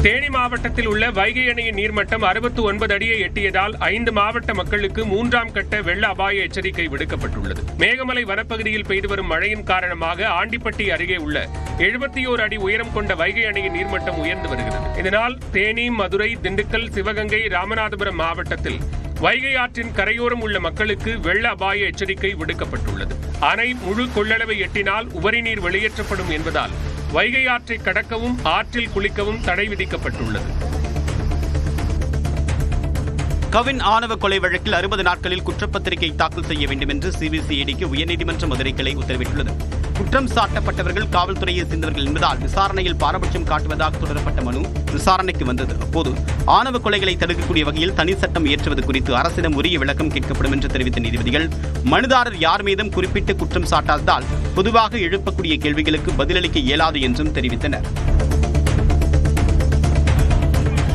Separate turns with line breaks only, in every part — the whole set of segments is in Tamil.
தேனி மாவட்டத்தில் உள்ள வைகை அணையின் நீர்மட்டம் 69 அடியை எட்டியதால் 5 மாவட்ட மக்களுக்கு 3ஆம் கட்ட வெள்ள அபாய எச்சரிக்கை விடுக்கப்பட்டுள்ளது. மேகமலை வனப்பகுதியில் பெய்து வரும் மழையின் காரணமாக ஆண்டிப்பட்டி அருகே உள்ள 71 அடி உயரம் கொண்ட வைகை அணையின் நீர்மட்டம் உயர்ந்து வருகிறது. இதனால் தேனி, மதுரை, திண்டுக்கல், சிவகங்கை, ராமநாதபுரம் மாவட்டத்தில் வைகை ஆற்றின் கரையோரம் உள்ள மக்களுக்கு வெள்ள அபாய எச்சரிக்கை விடுக்கப்பட்டுள்ளது. அணை முழு கொள்ளளவை எட்டினால் உபரி நீர் வெளியேற்றப்படும் என்பதால் வைகை ஆற்றை கடக்கவும் ஆற்றில் குளிக்கவும் தடை விதிக்கப்பட்டுள்ளது.
கவின் ஆணவ கொலை வழக்கில் 60 நாட்களில் குற்றப்பத்திரிகை தாக்கல் செய்ய வேண்டும் என்று சிபிசிஐடிக்கு உயர்நீதிமன்ற மதுரை கிளை உத்தரவிட்டுள்ளது. குற்றம் சாட்டப்பட்டவர்கள் காவல்துறையை சேர்ந்தவர்கள் என்பதால் விசாரணையில் பாரபட்சம் காட்டுவதாக தொடரப்பட்ட மனு விசாரணைக்கு வந்தது. அப்போது ஆணவ கொலைகளை தடுக்கக்கூடிய வகையில் தனி சட்டம் இயற்றுவது குறித்து அரசிடம் உரிய விளக்கம் கேட்கப்படும் என்று தெரிவித்த நீதிபதிகள், மனுதாரர் யார் மீதும் குறிப்பிட்டு குற்றம் சாட்டாததால் பொதுவாக எழுப்பக்கூடிய கேள்விகளுக்கு பதிலளிக்க இயலாது என்றும் தெரிவித்தனர்.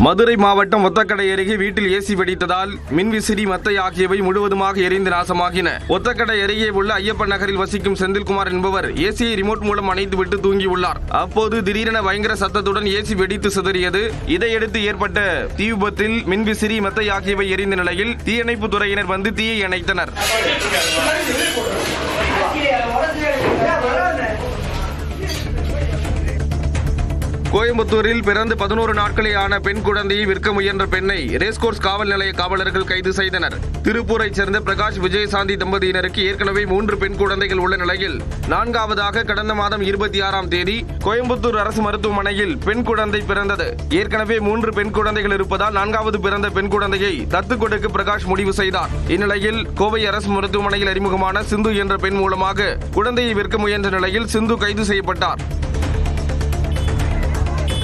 மதுரை மாவட்டம் ஒத்தக்கடை அருகே வீட்டில் ஏசி வெடித்ததால் மின்விசிறி, மத்தை ஆகியவை முழுவதுமாக எரிந்து நாசமாகின. ஒத்தக்கடை அருகே உள்ள ஐயப்பன் நகரில் வசிக்கும் செந்தில்குமார் என்பவர் ஏசியை ரிமோட் மூலம் அணைத்துவிட்டு தூங்கியுள்ளார். அப்போது திடீரென பயங்கர சத்தத்துடன் ஏசி வெடித்து சிதறியது. இதையடுத்து ஏற்பட்ட தீ விபத்தில் மின்விசிறி, மத்தை ஆகியவை எரிந்த நிலையில் தீயணைப்பு துறையினர் வந்து தீயை அணைத்தனர். கோயம்புத்தூரில் பிறந்து 11 நாட்களே ஆன பெண் குழந்தையை விற்க முயன்ற பெண்ணை ரேஸ்கோர்ஸ் காவல் நிலைய காவலர்கள் கைது செய்தனர். திருப்பூரைச் சேர்ந்த பிரகாஷ், விஜயசாந்தி தம்பதியினருக்கு ஏற்கனவே 3 பெண் குழந்தைகள் உள்ள நிலையில் 4வது கடந்த மாதம் 26ஆம் தேதி கோயம்புத்தூர் அரசு மருத்துவமனையில் பெண் குழந்தை பிறந்தது. ஏற்கனவே 3 பெண் குழந்தைகள் இருப்பதால் 4வது பிறந்த பெண் குழந்தையை தத்து கொடுக்க பிரகாஷ் முடிவு செய்தார். இந்நிலையில் கோவை அரசு மருத்துவமனையில் அறிமுகமான சிந்து என்ற பெண் மூலமாக குழந்தையை விற்க முயன்ற நிலையில் சிந்து கைது செய்யப்பட்டார்.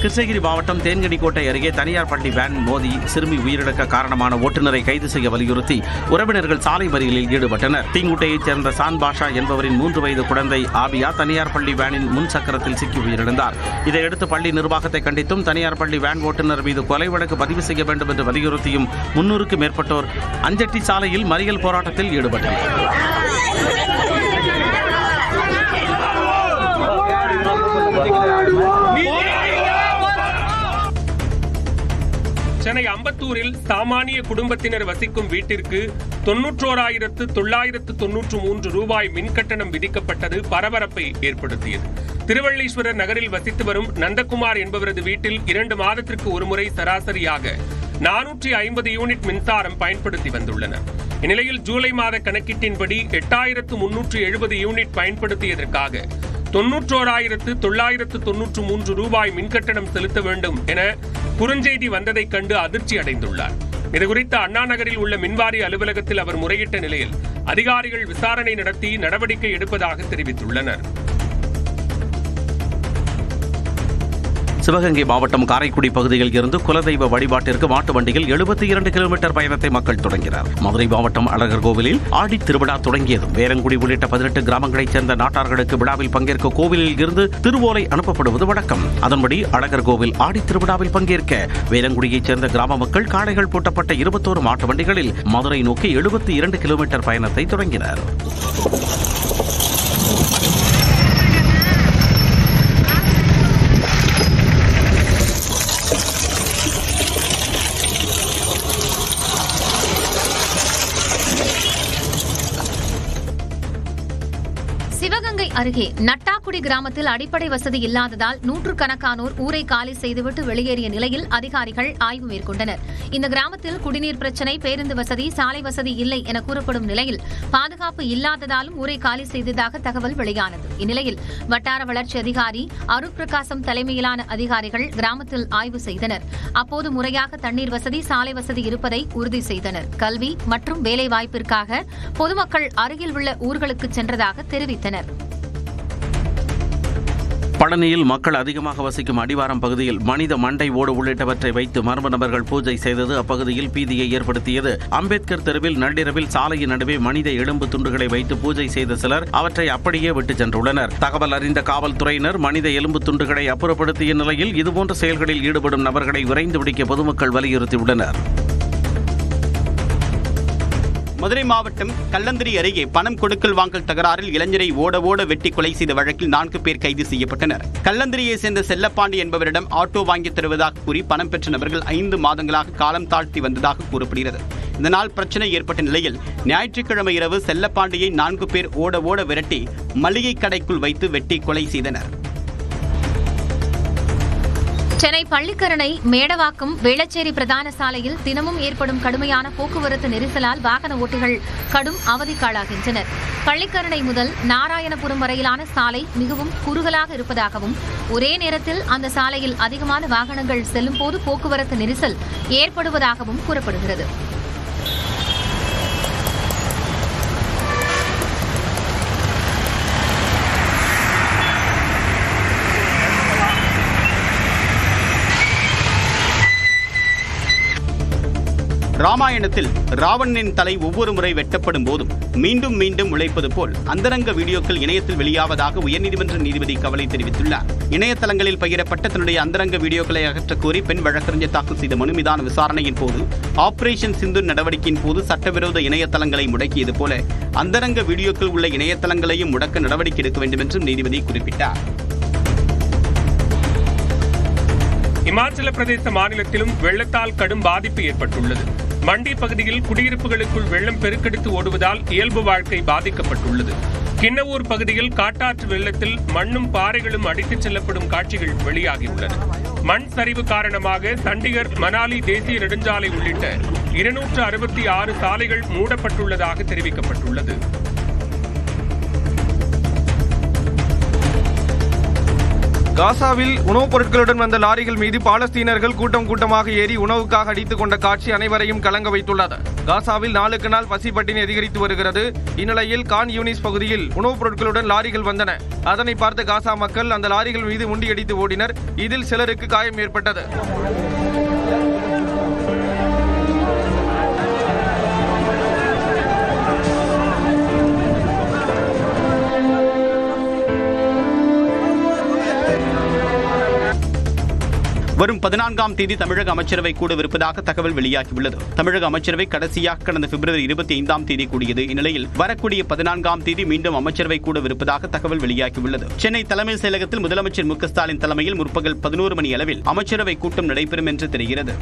கிருஷ்ணகிரி மாவட்டம் தேன்கனிக்கோட்டை அருகே தனியார் பள்ளி வேன் மோதி சிறுமி உயிரிழக்க காரணமான ஓட்டுநரை கைது செய்ய வலியுறுத்தி உறவினர்கள் சாலை மறியலில் ஈடுபட்டனர். தீங்குட்டையைச் சேர்ந்த சான் பாஷா என்பவரின் 3 வயது குழந்தை ஆபியா தனியார் பள்ளி வேனின் முன் சக்கரத்தில் சிக்கி உயிரிழந்தார். இதையடுத்து பள்ளி நிர்வாகத்தை கண்டித்தும் தனியார் பள்ளி வேன் ஓட்டுநர் மீது கொலை வழக்கு பதிவு செய்ய வேண்டும் என்று வலியுறுத்தியும் 300க்கும் மேற்பட்டோர் அஞ்சட்டி சாலையில் மறியல் போராட்டத்தில் ஈடுபட்டனர்.
சென்னை அம்பத்தூரில் சாமானிய குடும்பத்தினர் வசிக்கும் வீட்டிற்கு 91,993 ரூபாய் மின்கட்டணம் விதிக்கப்பட்டது பரபரப்பை ஏற்படுத்தியது. திருவள்ளீஸ்வரர் நகரில் வசித்து வரும் நந்தகுமார் என்பவரது வீட்டில் 2 மாதத்திற்கு ஒருமுறை சராசரியாக 450 யூனிட் மின்சாரம் பயன்படுத்தி வந்துள்ளனர். இந்நிலையில் ஜூலை மாத கணக்கீட்டின்படி 8,370 யூனிட் பயன்படுத்தியதற்காக 91,993 ரூபாய் மின்கட்டணம் செலுத்த வேண்டும் என குறுஞ்செய்தி வந்ததைக் கண்டு அதிர்ச்சி அடைந்துள்ளார். இதுகுறித்து அண்ணா நகரில் உள்ள மின்வாரிய அலுவலகத்தில் அவர் முறையிட்ட நிலையில் அதிகாரிகள் விசாரணை நடத்தி நடவடிக்கை எடுப்பதாக தெரிவித்துள்ளனர்.
சிவகங்கை மாவட்டம் காரைக்குடி பகுதியில் இருந்து குலதெய்வ வழிபாட்டிற்கு மாட்டு வண்டியில் 72 கிலோமீட்டர் பயணத்தை மக்கள் தொடங்கினர். மதுரை மாவட்டம் அழகர் கோவிலில் ஆடி திருவிழா தொடங்கியதும் வேரங்குடி உள்ளிட்ட 18 கிராமங்களைச் சேர்ந்த நாட்டார்களுக்கு விழாவில் பங்கேற்க கோவிலில் இருந்து திருவோலை அனுப்பப்படுவது வழக்கம். அதன்படி அழகர் கோவில் ஆடி திருவிழாவில் பங்கேற்க வேரங்குடியைச் சேர்ந்த கிராம மக்கள் காளைகள் பூட்டப்பட்ட 21 மாட்டு வண்டிகளில் மதுரை நோக்கி 72 கிலோமீட்டர் பயணத்தை தொடங்கினர்.
சிவகங்கை அருகே நட்டாக்குடி கிராமத்தில் அடிப்படை வசதி இல்லாததால் 100கணக்கானோர் ஊரை காலி செய்துவிட்டு வெளியேறிய நிலையில் அதிகாரிகள் ஆய்வு மேற்கொண்டனர். இந்த கிராமத்தில் குடிநீர் பிரச்சினை, பேருந்து வசதி, சாலை வசதி இல்லை என கூறப்படும் நிலையில் பாதுகாப்பு இல்லாததாலும் ஊரை காலி செய்ததாக தகவல் வெளியானது. இந்நிலையில் வட்டார வளர்ச்சி அதிகாரி அருள் பிரகாசம் தலைமையிலான அதிகாரிகள் கிராமத்தில் ஆய்வு செய்தனர். அப்போது முறையாக தண்ணீர் வசதி, சாலை வசதி இருப்பதை உறுதி செய்தனர். கல்வி மற்றும் வேலைவாய்ப்பிற்காக பொதுமக்கள் அருகில் உள்ள ஊர்களுக்கு சென்றதாக தெரிவித்தனர்.
பழனியில் மக்கள் அதிகமாக வசிக்கும் அடிவாரம் பகுதியில் மனித மண்டை ஓடு உள்ளிட்டவற்றை வைத்து மர்ம நபர்கள் பூஜை செய்தது அப்பகுதியில் பீதியை ஏற்படுத்தியது. அம்பேத்கர் தெருவில் நள்ளிரவில் சாலையின் நடுவே மனித எலும்பு துண்டுகளை வைத்து பூஜை செய்த சிலர் அவற்றை அப்படியே விட்டு சென்றுள்ளனர். தகவல் அறிந்த காவல்துறையினர் மனித எலும்பு துண்டுகளை அப்புறப்படுத்திய நிலையில் இதுபோன்ற செயல்களில் ஈடுபடும் நபர்களை விரைந்து பிடிக்க பொதுமக்கள் வலியுறுத்தியுள்ளனர்.
மதுரை மாவட்டம் கல்லந்திரி அருகே பணம் கொடுக்கல் வாங்கல் தகராறில் இளைஞரை ஓட வெட்டி கொலை செய்த வழக்கில் 4 பேர் கைது செய்யப்பட்டனர். கல்லந்திரியை சேர்ந்த செல்லப்பாண்டி என்பவரிடம் ஆட்டோ வாங்கி தருவதாக கூறி பணம் பெற்ற நபர்கள் 5 மாதங்களாக காலம் தாழ்த்தி வந்ததாக கூறப்படுகிறது. இதனால் பிரச்சனை ஏற்பட்ட நிலையில் ஞாயிற்றுக்கிழமை இரவு செல்லப்பாண்டியை 4 பேர் ஓட விரட்டி மளிகை கடைக்குள் வைத்து வெட்டி கொலை செய்தனர்.
சென்னை பள்ளிக்கரணை மேடவாக்கம் வேளச்சேரி பிரதான சாலையில் தினமும் ஏற்படும் கடுமையான போக்குவரத்து நெரிசலால் வாகன ஓட்டிகள் கடும் அவதிக்காளாகின்றனர். பள்ளிக்கரணை முதல் நாராயணபுரம் வரையிலான சாலை மிகவும் குறுகலாக இருப்பதாகவும் ஒரே நேரத்தில் அந்த சாலையில் அதிகமான வாகனங்கள் செல்லும் போது போக்குவரத்து நெரிசல் ஏற்படுவதாகவும் கூறப்படுகிறது.
ராமாயணத்தில் ராவணனின் தலை ஒவ்வொரு முறை வெட்டப்படும் போதும் மீண்டும் உழைப்பது போல் அந்தரங்க வீடியோக்கள் இணையத்தில் வெளியாவதாக உயர்நீதிமன்ற நீதிபதி கவலை தெரிவித்துள்ளார். இணையதளங்களில் பகிரப்பட்ட தன்னுடைய அந்தரங்க வீடியோக்களை அகற்றக் கோரி பெண் வழக்கறிஞர் தாக்கல் செய்த மனு மீதான விசாரணையின் போது ஆபரேஷன் சிந்து நடவடிக்கையின் போது சட்டவிரோத இணையதளங்களை முடக்கியது போல அந்தரங்க வீடியோக்கள் உள்ள இணையதளங்களையும் முடக்க நடவடிக்கை எடுக்க வேண்டும் என்றும் நீதிபதி குறிப்பிட்டார்.
இமாச்சல பிரதேச மாநிலத்திலும் வெள்ளத்தால் கடும் பாதிப்பு ஏற்பட்டுள்ளது. மண்டி பகுதியில் குடியிருப்புகளுக்குள் வெள்ளம் பெருக்கெடுத்து ஓடுவதால் இயல்பு வாழ்க்கை பாதிக்கப்பட்டுள்ளது. கிண்ணவூர் பகுதியில் காட்டாற்று வெள்ளத்தில் மண்ணும் பாறைகளும் அடித்துச் செல்லப்படும் காட்சிகள் வெளியாகியுள்ளன. மண் சரிவு காரணமாக சண்டிகர் மணாலி தேசிய நெடுஞ்சாலை உள்ளிட்ட 266 சாலைகள் மூடப்பட்டுள்ளதாக தெரிவிக்கப்பட்டுள்ளது.
காசாவில் உணவுப் பொருட்களுடன் வந்த லாரிகள் மீது பாலஸ்தீனர்கள் கூட்டமாக ஏறி உணவுக்காக அடித்துக் கொண்ட காட்சி அனைவரையும் கலங்க வைத்துள்ளது. காசாவில் நாளுக்கு நாள் பசி பட்டினி அதிகரித்து வருகிறது. இந்நிலையில் கான் யூனிஸ் பகுதியில் உணவுப் பொருட்களுடன் லாரிகள் வந்தன. அதனை பார்த்த காசா மக்கள் அந்த லாரிகள் மீது முண்டியடித்து ஓடினர். இதில் சிலருக்கு காயம் ஏற்பட்டது.
வரும் 14ஆம் தேதி தமிழக அமைச்சரவை கூடவிருப்பதாக தகவல் வெளியாகியுள்ளது. தமிழக அமைச்சரவை கடைசியாக கடந்த பிப்ரவரி 25ஆம் தேதி கூடியது. இந்நிலையில் வரக்கூடிய 14ஆம் தேதி மீண்டும் அமைச்சரவை கூடவிருப்பதாக தகவல் வெளியாகியுள்ளது. சென்னை தலைமைச் செயலகத்தில் முதலமைச்சர் மு.க. ஸ்டாலின் தலைமையில் முற்பகல் 11 மணி அளவில் அமைச்சரவை கூட்டம் நடைபெறும் என்று தெரிகிறது.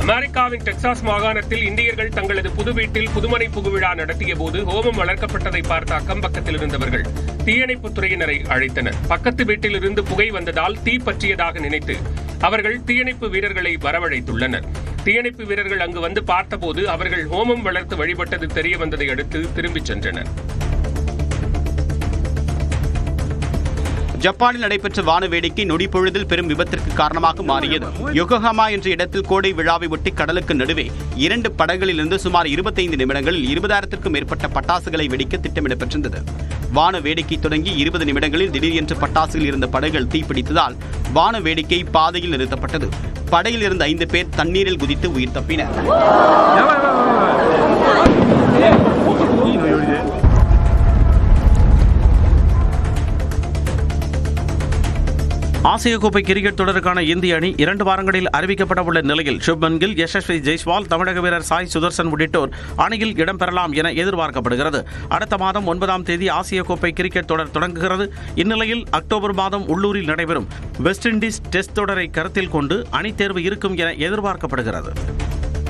அமெரிக்காவின் டெக்சாஸ் மாகாணத்தில் இந்தியர்கள் தங்களது புது வீட்டில் புதுமனை புகுவிழா நடத்திய போது ஹோமம் வளர்க்கப்பட்டதை பார்த்த அக்கம்பக்கத்தில் இருந்தவர்கள் தீயணைப்புத் துறையினரை அழைத்தனர். பக்கத்து வீட்டில் இருந்து புகை வந்ததால் தீ பற்றியதாக நினைத்து அவர்கள் தீயணைப்பு வீரர்களை வரவழைத்துள்ளனர். தீயணைப்பு வீரர்கள் அங்கு வந்து பார்த்தபோது அவர்கள் ஹோமம் வளர்த்து வழிபட்டது தெரிய வந்ததை அடுத்து திரும்பிச் சென்றனர்.
ஜப்பானில் நடைபெற்ற வான வேடிக்கை நொடிப்பொழுதில் பெரும் விபத்திற்கு காரணமாக மாறியது. யோகோஹாமா என்ற இடத்தில் கோடை விழாவை ஒட்டி கடலுக்கு நடுவே 2 படகுகளிலிருந்து சுமார் 25 நிமிடங்களில் 20,000க்கும் மேற்பட்ட பட்டாசுகளை வெடிக்க திட்டமிடப்பட்டிருந்தது. வான வேடிக்கை தொடங்கி 20 நிமிடங்களில் திடீரென்று பட்டாசுகள் இருந்த படகுகள் தீப்பிடித்ததால் வான வேடிக்கை பாதையில் நிறுத்தப்பட்டது. படகில் இருந்த 5 பேர் தண்ணீரில் குதித்து உயிர் தப்பினர்.
ஆசிய கோப்பை கிரிக்கெட் தொடருக்கான இந்திய அணி 2 வாரங்களில் அறிவிக்கப்பட உள்ள நிலையில் சுப்மன் கில், யசஸ்வி ஜெய்ஸ்வால், தமிழக வீரர் சாய் சுதர்சன் உள்ளிட்டோர் அணியில் இடம்பெறலாம் என எதிர்பார்க்கப்படுகிறது. அடுத்த மாதம் 9ஆம் தேதி ஆசிய கோப்பை கிரிக்கெட் தொடர் தொடங்குகிறது. இந்நிலையில் அக்டோபர் மாதம் உள்ளூரில் நடைபெறும் வெஸ்ட் இண்டீஸ் டெஸ்ட் தொடரை கருத்தில் கொண்டு அணி தேர்வு இருக்கும் என எதிர்பார்க்கப்படுகிறது.